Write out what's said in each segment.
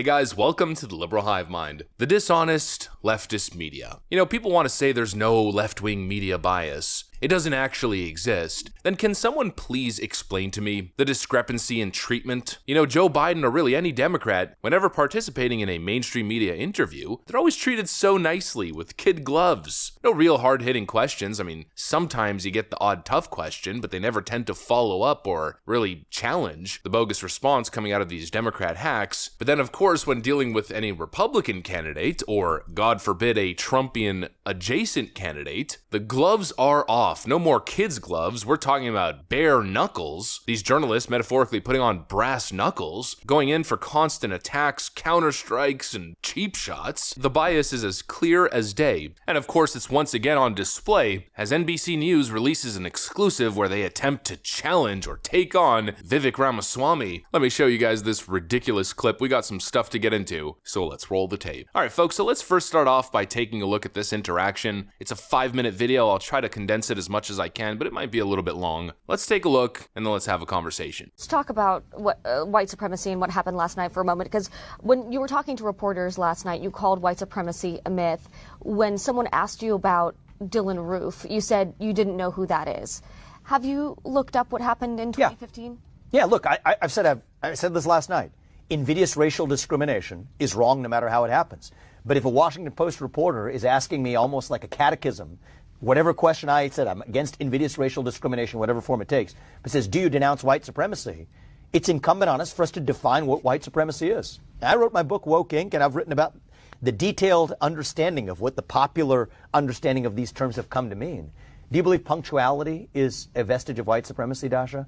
Hey guys, welcome to the Liberal Hive Mind, the dishonest leftist media. You know, people want to say there's no left-wing media bias. It doesn't actually exist. Then can someone please explain to me the discrepancy in treatment? You know, Joe Biden or really any Democrat, whenever participating in a mainstream media interview, they're always treated so nicely with kid gloves. No real hard-hitting questions. I mean, sometimes you get the odd tough question, but they never tend to follow up or really challenge the bogus response coming out of these Democrat hacks. But then, of course, when dealing with any Republican candidate, or God forbid a Trumpian adjacent candidate, the gloves are off. No more kids' gloves. We're talking about bare knuckles. These journalists metaphorically putting on brass knuckles, going in for constant attacks, counter strikes, and cheap shots. The bias is as clear as day. And of course, it's once again on display as NBC News releases an exclusive where they attempt to challenge or take on Vivek Ramaswamy. Let me show you guys this ridiculous clip. We got some stuff to get into, so let's roll the tape. All right, folks, so let's first start off by taking a look at this interaction. It's a 5-minute video. I'll try to condense it as much as I can, but it might be a little bit long. Let's take a look, and then let's have a conversation. Let's talk about what white supremacy and what happened last night for a moment, because when you were talking to reporters last night, you called white supremacy a myth. When someone asked you about Dylan Roof, you said you didn't know who that is. Have you looked up what happened in 2015? Yeah, look, I said this last night. Invidious racial discrimination is wrong no matter how it happens. But if a Washington Post reporter is asking me almost like a catechism, whatever question I said, I'm against invidious racial discrimination, whatever form it takes, but says, do you denounce white supremacy? It's incumbent on us for us to define what white supremacy is. I wrote my book, Woke Inc., and I've written about the detailed understanding of what the popular understanding of these terms have come to mean. Do you believe punctuality is a vestige of white supremacy, Dasha?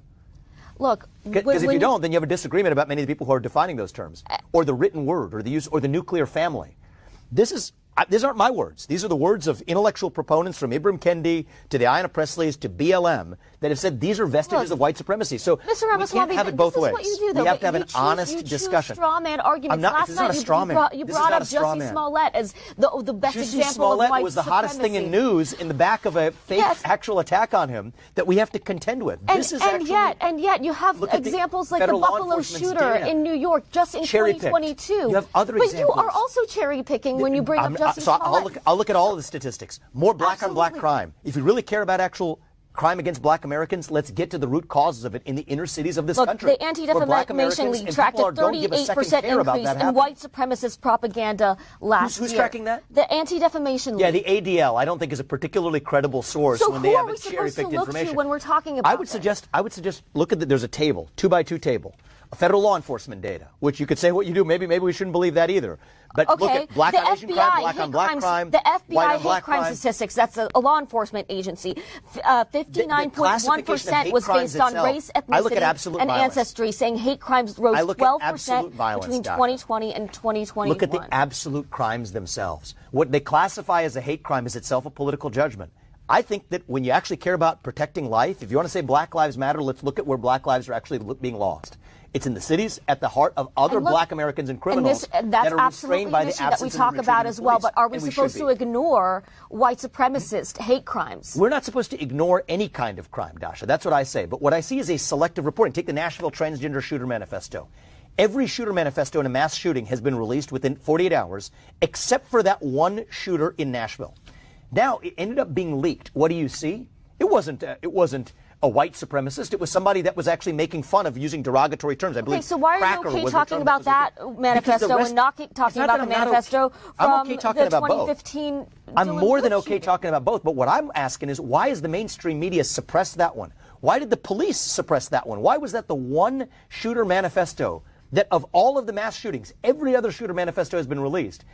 Look, because if you don't, then you have a disagreement about many of the people who are defining those terms, or the written word, or the use, or the nuclear family. These aren't my words. These are the words of intellectual proponents from Ibram Kendi to the Ayanna Presleys to BLM that have said these are vestiges of white supremacy. So Mr. we can't have it both ways. What you do, though, we have to have an honest you discussion. Straw man arguments. Last night you brought up Jussie Smollett as the best example of white Smollett was the hottest thing in news in the back of a fake actual attack on him that we have to contend with. And yet you have examples like the Buffalo shooter in New York just in 2022. You have other examples. But you are also cherry picking when you bring up Jussie Smollett. I'll look at all of the statistics. More black on black crime. If you really care about actual crime against black Americans, let's get to the root causes of it in the inner cities of this country. The Anti-Defamation League tracked a 38% increase in white supremacist propaganda last year. Who's tracking that? The Anti-Defamation League. Yeah, the ADL, I don't think is a particularly credible source when they have a cherry-picked information. So who are we supposed to look to when we're talking about I would suggest look at there's a table, 2x2 table. Federal law enforcement data, which you could say what you do. Maybe we shouldn't believe that either. But look at black on Asian crime, black on black crime, the FBI hate crime statistics. That's a law enforcement agency. 59.1% was based on race, ethnicity, and ancestry, saying hate crimes rose 12% between 2020 and 2021. Look at the absolute crimes themselves. What they classify as a hate crime is itself a political judgment. I think that when you actually care about protecting life, if you want to say Black Lives Matter, let's look at where black lives are actually being lost. It's in the cities, at the heart of other black Americans and criminals that are restrained by the absence that we talk about as well. But are we supposed to ignore white supremacist hate crimes? We're not supposed to ignore any kind of crime, Dasha. That's what I say. But what I see is a selective reporting. Take the Nashville Transgender Shooter Manifesto. Every shooter manifesto in a mass shooting has been released within 48 hours, except for that one shooter in Nashville. Now, it ended up being leaked. What do you see? It wasn't a white supremacist. It was somebody that was actually making fun of using derogatory terms. I believe. So why are you okay talking about that manifesto and not talking about the manifesto from the 2015? I'm more than okay talking about both. But what I'm asking is, why is the mainstream media suppress that one? Why did the police suppress that one? Why was that the one shooter manifesto that of all of the mass shootings, every other shooter manifesto has been released?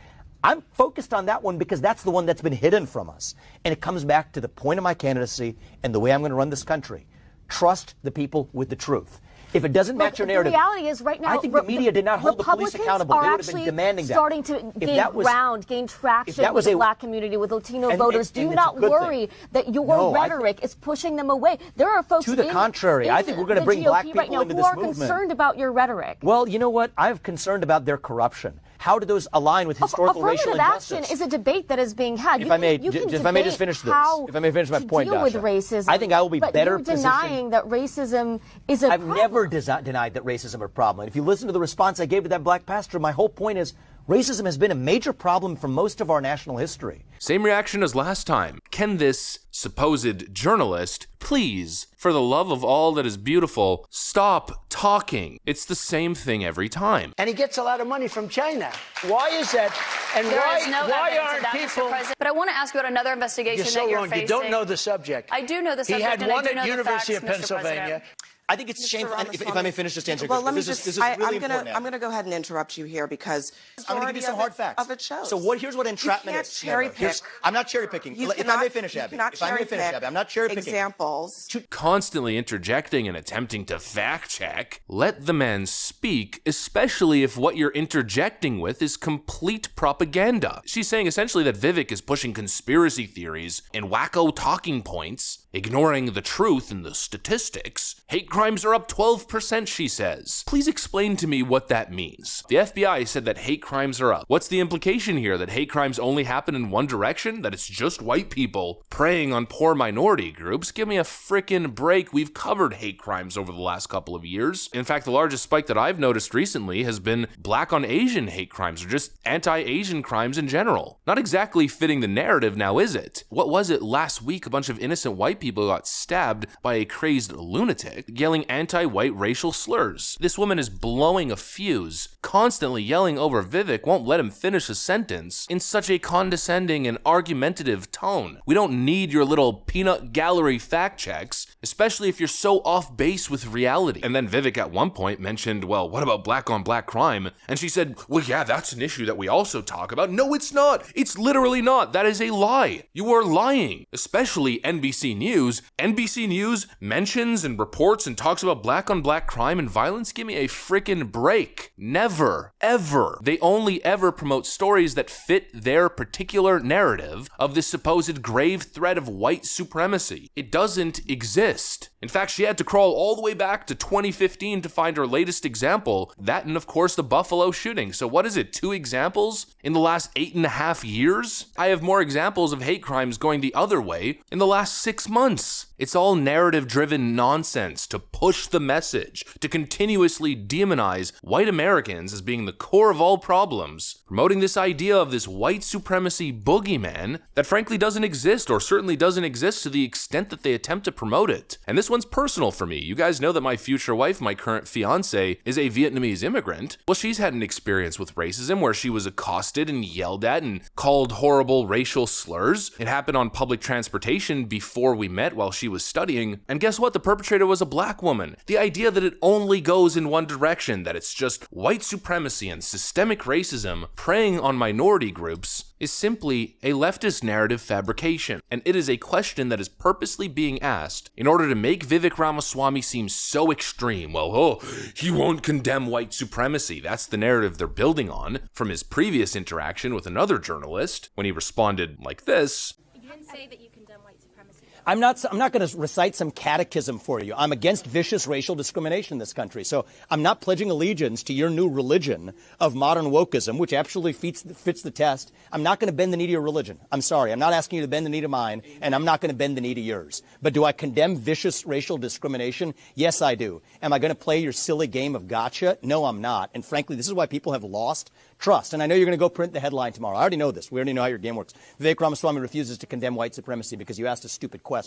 I'm focused on that one because that's the one that's been hidden from us. And it comes back to the point of my candidacy and the way I'm going to run this country. Trust the people with the truth. If it doesn't match your narrative, the reality is right now, I think the media did not hold the police accountable. They would have been demanding that. Starting to gain traction with the black community, with Latino voters. Do not worry that your rhetoric is pushing them away. There are folks to the contrary. I think we're going to bring black people into this movement. Who are concerned about your rhetoric. Well, you know what? I'm concerned about their corruption. how do those align with historical racial injustice? injustice? Affirmative action is a debate that is being had. If I may just finish this. If I may finish my point, deal Dasha. with racism, I think I will be but better you're denying that racism is a I've problem. never denied that racism is a problem. And if you listen to the response I gave to that black pastor, my whole point is racism has been a major problem for most of our national history. Same reaction as last time. Can this supposed journalist please, for the love of all that is beautiful, stop talking? It's the same thing every time. And he gets a lot of money from China. Why is that? And why aren't people? But I want to ask you about another investigation You're so that you're wrong. facing. You don't know the subject. I do know the subject. He had and one I do at know University the of facts, Mr. Pennsylvania. President. I think it's shameful. And if I may finish just answering, well, let me this just. is really important. I'm going to go ahead and interrupt you here because I'm going to give you some hard facts. Of it shows. So here's what entrapment you can't is. cherry pick. I'm not cherry picking. If I may finish, Abby. If I may finish, Abby. I'm not cherry picking. Examples. Constantly interjecting and attempting to fact check. Let the man speak, especially if what you're interjecting with is complete propaganda. She's saying essentially that Vivek is pushing conspiracy theories and wacko talking points, ignoring the truth and the statistics. Hate crimes are up 12%, she says. Please explain to me what that means. The FBI said that hate crimes are up. What's the implication here? That hate crimes only happen in one direction? That it's just white people preying on poor minority groups? Give me a frickin' break. We've covered hate crimes over the last couple of years. In fact, the largest spike that I've noticed recently has been black on Asian hate crimes, or just anti-Asian crimes in general. Not exactly fitting the narrative now, is it? What was it last week? A bunch of innocent white people got stabbed by a crazed lunatic yelling anti-white racial slurs. This woman is blowing a fuse, constantly yelling over Vivek, won't let him finish a sentence in such a condescending and argumentative tone. We don't need your little peanut gallery fact checks, especially if you're so off base with reality. And then Vivek at one point mentioned, well, what about black on black crime? And she said, well, yeah, that's an issue that we also talk about. No, it's not. It's literally not. That is a lie. You are lying, especially NBC News. NBC News mentions and reports and talks about black on black crime and violence. Give me a freaking break. Never, ever. They only ever promote stories that fit their particular narrative of this supposed grave threat of white supremacy. It doesn't exist. In fact, she had to crawl all the way back to 2015 to find her latest example. That and, of course, the Buffalo shooting. So what is it, 2 examples in the last 8.5 years? I have more examples of hate crimes going the other way in the last 6 months. It's all narrative-driven nonsense to push the message, to continuously demonize white Americans as being the core of all problems, promoting this idea of this white supremacy boogeyman that frankly doesn't exist, or certainly doesn't exist to the extent that they attempt to promote it. And this one's personal for me. You guys know that my future wife, my current fiance, is a Vietnamese immigrant. Well, she's had an experience with racism where she was accosted and yelled at and called horrible racial slurs. It happened on public transportation before we met while she was studying. And guess what? The perpetrator was a black woman. The idea that it only goes in one direction, that it's just white supremacy and systemic racism preying on minority groups, is simply a leftist narrative fabrication. And it is a question that is purposely being asked in order to make Vivek Ramaswamy seem so extreme. Well, he won't condemn white supremacy. That's the narrative they're building on from his previous interaction with another journalist when he responded like this. You didn't say that you condemn white supremacy. I'm not going to recite some catechism for you. I'm against vicious racial discrimination in this country. So I'm not pledging allegiance to your new religion of modern wokeism, which actually fits the test. I'm not going to bend the knee to your religion. I'm sorry. I'm not asking you to bend the knee to mine, and I'm not going to bend the knee to yours. But do I condemn vicious racial discrimination? Yes, I do. Am I going to play your silly game of gotcha? No, I'm not. And frankly, this is why people have lost trust. And I know you're going to go print the headline tomorrow. I already know this. We already know how your game works. Vivek Ramaswamy refuses to condemn white supremacy because you asked a stupid question.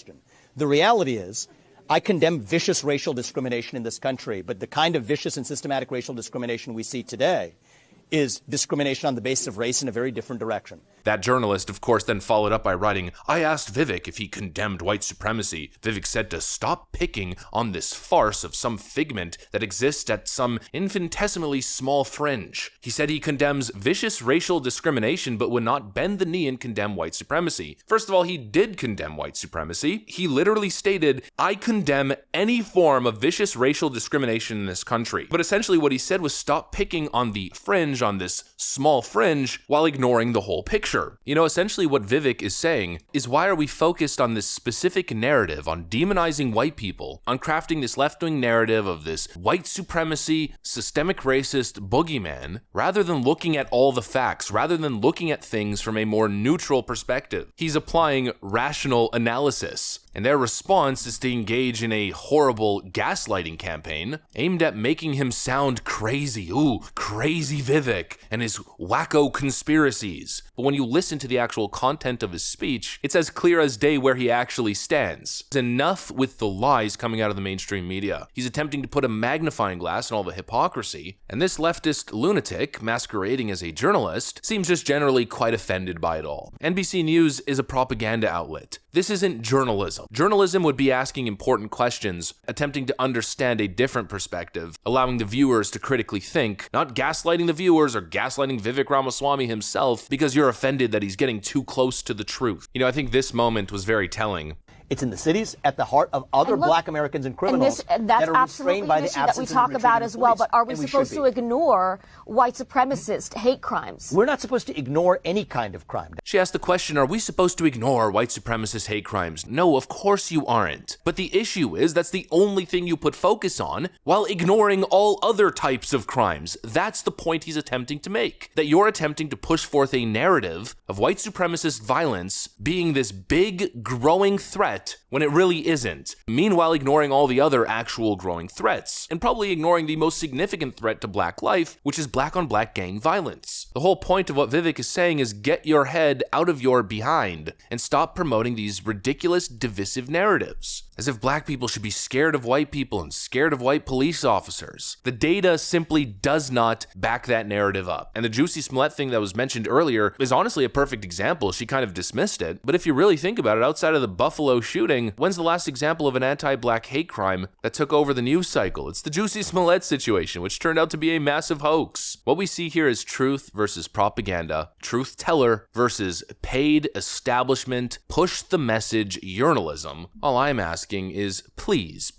The reality is, I condemn vicious racial discrimination in this country, but the kind of vicious and systematic racial discrimination we see today is discrimination on the basis of race in a very different direction. That journalist, of course, then followed up by writing, I asked Vivek if he condemned white supremacy. Vivek said to stop picking on this farce of some figment that exists at some infinitesimally small fringe. He said he condemns vicious racial discrimination but would not bend the knee and condemn white supremacy. First of all, he did condemn white supremacy. He literally stated, I condemn any form of vicious racial discrimination in this country. But essentially what he said was stop picking on the fringe, on this small fringe while ignoring the whole picture. You know, essentially what Vivek is saying is, why are we focused on this specific narrative, on demonizing white people, on crafting this left-wing narrative of this white supremacy, systemic racist boogeyman, rather than looking at all the facts, rather than looking at things from a more neutral perspective? He's applying rational analysis, and their response is to engage in a horrible gaslighting campaign aimed at making him sound crazy. Ooh, crazy Vivek and his wacko conspiracies. But when you listen to the actual content of his speech, it's as clear as day where he actually stands. Enough with the lies coming out of the mainstream media. He's attempting to put a magnifying glass on all the hypocrisy, and this leftist lunatic, masquerading as a journalist, seems just generally quite offended by it all. NBC News is a propaganda outlet. This isn't journalism. Journalism would be asking important questions, attempting to understand a different perspective, allowing the viewers to critically think, not gaslighting the viewers or gaslighting Vivek Ramaswamy himself because you're offended that he's getting too close to the truth. You know, I think this moment was very telling. It's in the cities, at the heart of other black Americans and criminals and that's that are restrained by the issue that we absence of talk about retreating as well. police. But are we supposed to ignore white supremacist hate crimes? We're not supposed to ignore any kind of crime. She asked the question, are we supposed to ignore white supremacist hate crimes? No, of course you aren't. But the issue is that's the only thing you put focus on while ignoring all other types of crimes. That's the point he's attempting to make. That you're attempting to push forth a narrative of white supremacist violence being this big, growing threat when it really isn't. Meanwhile, ignoring all the other actual growing threats, and probably ignoring the most significant threat to black life, which is black on black gang violence. The whole point of what Vivek is saying is get your head out of your behind and stop promoting these ridiculous divisive narratives. As if black people should be scared of white people and scared of white police officers. The data simply does not back that narrative up. And the Jussie Smollett thing that was mentioned earlier is honestly a perfect example. She kind of dismissed it. But if you really think about it, outside of the Buffalo shooting, when's the last example of an anti-black hate crime that took over the news cycle? It's the Jussie Smollett situation, which turned out to be a massive hoax. What we see here is truth versus propaganda, truth teller versus paid establishment, push the message journalism. All I'm asking is, please,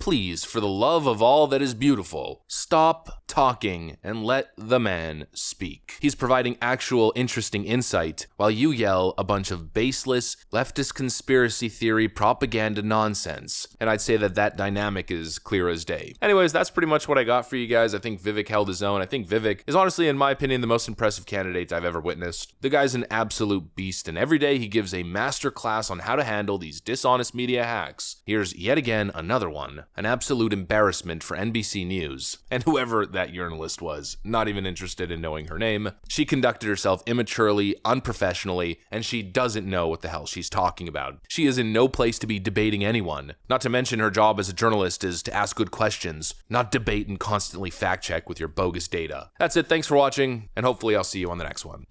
for the love of all that is beautiful, stop talking and let the man speak. He's providing actual interesting insight while you yell a bunch of baseless leftist conspiracy theory propaganda nonsense. And I'd say that that dynamic is clear as day. Anyways, that's pretty much what I got for you guys. I think Vivek held his own. I think Vivek is honestly, in my opinion, the most impressive candidate I've ever witnessed. The guy's an absolute beast, and every day he gives a master class on how to handle these dishonest media hacks. Here's yet again another one, an absolute embarrassment for NBC News, and whoever that journalist was, not even interested in knowing her name. She conducted herself immaturely, unprofessionally, and she doesn't know what the hell she's talking about. She is in no place to be debating anyone, not to mention her job as a journalist is to ask good questions, not debate and constantly fact check with your bogus data. That's it, thanks for watching, and hopefully I'll see you on the next one.